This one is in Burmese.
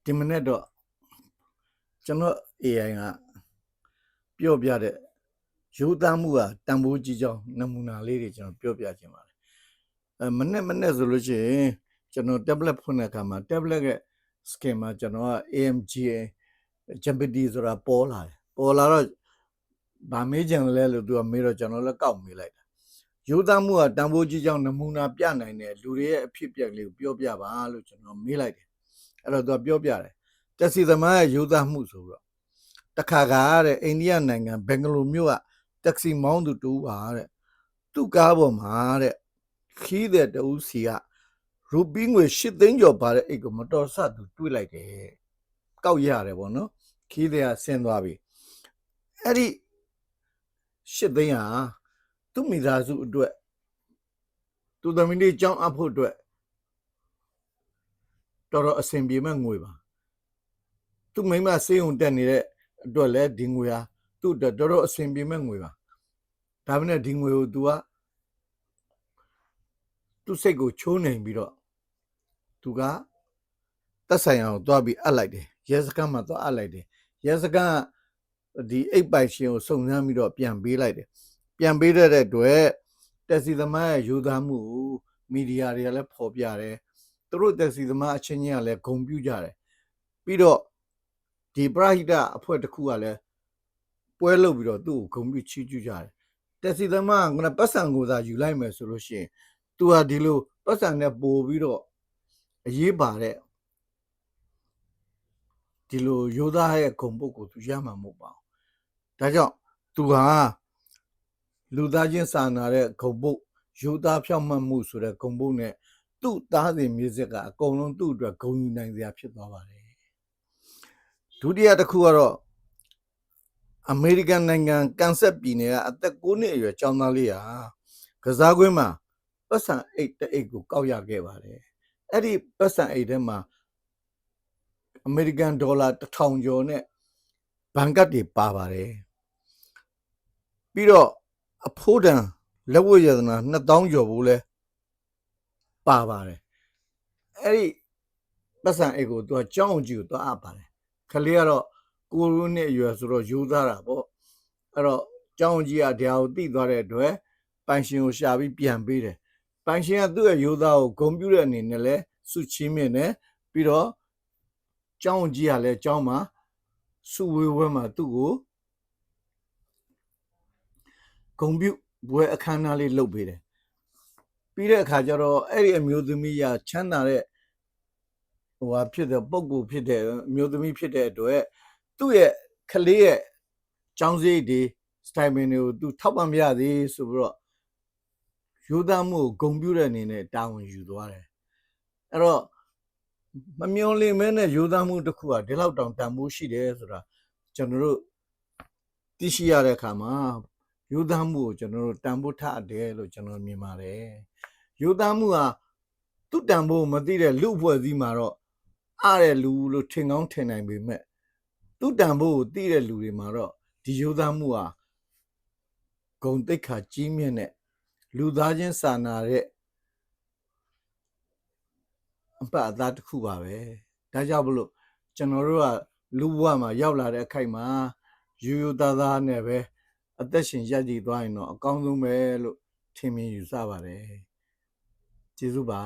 ဒီမနေ့တော့ကျွန်တော် AI ကပြောပြတဲ့ရိုးသားမှုကတန်ဖိုးကြီးကြောင်းနမူနာလေးတွေကျွန်တော်ပြောပြခြင်းပါတယ်မနေ့ဆိုလို့ရှိရင်ကျွန်တော် tablet ဖွင့်တဲ့အခါမှာ tablet ရဲ့ skin မှာကျွန်တော်က AMGA Gemini ဆိုတာပေါ်လာတော့ဗာမေးကြံလဲလို့သူကမေးတော့ကျွန်တော်လည်းကောက်မေးလိုက်တာရိုးသားမှုကတန်ဖိုးကြီးကြောင်းနမူနာပြနိုင်တဲ့လူတွေရဲ့အဖြစ်အပျက်လေးကိုပြောပြပါလို့ကျွန်တော်မေးလိုက်တယ်အဲ့တော့သူကပြောပြတယ်တက်စီသမားရဲ့ရိုးသားမှုဆိုတော့တခါကတဲ့အိန္ဒိယနိုင်ငံဘင်္ဂလိုမြို့ကတက္ကစီမောင်းသူတူပါတဲ့သူ့ကားပေါ်မှာတဲ့ခီးတဲ့တူစီကရူပီးငွေ၈သိန်းကျော်ပါတဲ့အိတ်ကိုမတော်ဆသူတွေးလိုက်တယ်ကောက်ရတယ်ပေါ့နော်ခီးတဲ့ကဆင်းသွားပြီအဲ့ဒီ၈သိန်းဟာသူ့မိသားစုအတွက်သူသမီးလေးကြောင်းအပ်ဖို့အတွက်တော်အဆင်ပြေမဲ့ငွေပါသူ့မိမစေးုံတက်နေတဲ့အတွက်လည်းဒီငွေဟာသူ့အတွက်တော်အဆင်ပြေမဲ့ငွေပါဒါပေမဲ့ဒီငွေကို तू ကသူ့စိတ်ကိုချိုးနေပြီးတော့ तू ကတက်ဆိုင်အောင်သွားပြီးအပ်လိုက်တယ်ရဲစခန်းမှာသွားအပ်လိုက်တယ်ရဲစခန်းဒီအိတ်ပိုင်ရှင်ကိုစုံစမ်းပြီးတော့ပြန်ပေးလိုက်တယ်ပြန်ပေးတဲ့အတွက်တက်စီသမားရဲ့ယူသားမှုမီဒီယာတွေကလည်းဖော်ပြတယ်သူတို့တက်စီသမားအချင်းချင်းကလည်းဂုဏ်ပြုကြတယ်ပြီးတော့ဒီပရဟိတအဖွဲ့တစ်ခုကလည်းပွဲလုပ်ပြီးတော့သူ့ကိုဂုဏ်ပြုချီးကျူးကြတယ်တက်စီသမားကပတ်စံကိုသာယူလိုက်မယ်ဆိုလို့ရှိရင် तू ဟာဒီလိုပတ်စံနဲ့ပို့ပြီးတော့အရေးပါတဲ့ဒီလိုရိုးသားရဲ့ဂုဏ်ပုတ်ကို तू ရမှာမဟုတ်ပါဘူးဒါကြောင့် तू ဟာလူသားချင်းစာနာတဲ့ဂုဏ်ပုတ်ရိုးသားဖြောင့်မတ်မှုဆိုတဲ့ဂုဏ်ပုတ်နဲ့သူ့သားစဉ်မျိုးဆက်ကအကုန်လုံးသူ့အတွက်ဂုဏ်ယူနိုင်စရာဖြစ်သွားပါတယ်ဒုတိယတစ်ခုကတော့အမေရိကန်နိုင်ငံကန်ဆက်ပြည်နယ်ကအသက်9နှစ်အရွယ်ကျောင်းသားလေးဟာကစားကွင်းမှာပတ်စံအိတ်တအိတ်ကိုကောက်ရခဲ့ပါတယ်အဲ့ဒီပတ်စံအိတ်ထဲမှာအမေရိကန်ဒေါ်လာ1000ကျော်နဲ့ဘဏ်ကတ်တွေပါပါတယ်ပြီးတော့အဖိုးတန်လက်ဝတ်ရတနာ2000ကျော်ဘူးလဲပါပါတယ်အဲ့ဒီပတ်စံအိတ်ကိုသူကကြောင်းအောင်ကြီးကိုသွားအပ်ပါတယ်ခလေးကတော့9နှစ်အရွယ်ဆိုတော့ယူသားတာပေါ့အဲ့တော့ကြောင်းကြီးကတရားကိုတိသွားတဲ့အတွက်ပိုင်ရှင်ကိုရှာပြီးပြန်ပေးတယ်ပိုင်ရှင်ကသူ့ရဲ့ယူသားကိုဂုဏ်ပြုတဲ့အနေနဲ့လဲစုချင်းမြင့်တယ်ပြီးတော့ကြောင်းကြီးကလည်းကြောင်းမှာစုဝေးဝဲမှာသူ့ကိုဂုဏ်ပြုဘွဲအခမ်းအနားလေးလုပ်ပေးတယ်ပြီးတဲ့အခါကျတော့အဲ့ဒီအမျိုးသမီးကချမ်းသာတဲ့ဖြစ်တဲ့ပုံကိုဖြစ်တဲ့အမျိုးသမီးဖြစ်တဲ့အတွက်သူ့ရဲ့ခလေးရဲ့ကျောင်းစရိတ်တွေစတိုင်ပင်တွေကိုသူထောက်ပံ့ပြရသေးဆိုပြီးတော့ယူသားမှုကိုဂုဏ်ပြုတဲ့အနေနဲ့တာဝန်ယူသွားတယ်အဲ့တော့မမျော်လင့်မဲနဲ့ယူသားမှုတစ်ခုကဒီလောက်တောင်တန်ဖိုးရှိတယ်ဆိုတာကျွန်တော်တို့သိရှိရတဲ့အခါမှာယူသားမှုကိုကျွန်တော်တို့တန်ဖိုးထားတယ်လို့ကျွန်တော်မြင်ပါတယ်ယူသားမှုဟာသူ့တန်ဖိုးမသိတဲ့လူအဖွဲ့အစည်းမှာတော့အားတဲ့လူလို့ထင်ကောင်းထင်နိုင်ပေမဲ့သူ့တန်ဖိုးကိုသိတဲ့လူတွေမှာတော့ဒီယူသားမှုဟာဂုဏ်သိက္ခာကြီးမြတ်တဲ့လူသားချင်းစာနာတဲ့အပတ်အသားတစ်ခုပါပဲဒါကြောင့်မလို့ကျွန်တော်တို့ကလူဘဝမှာရောက်လာတဲ့အခိုက်မှာရိုးရိုးသားသားနဲ့ပဲအသက်ရှင်ရပ်တည်သွားရင်တော့အကောင်းဆုံးပဲလို့ထင်မြင်ယူဆပါတယ်ကျေးဇူးပါ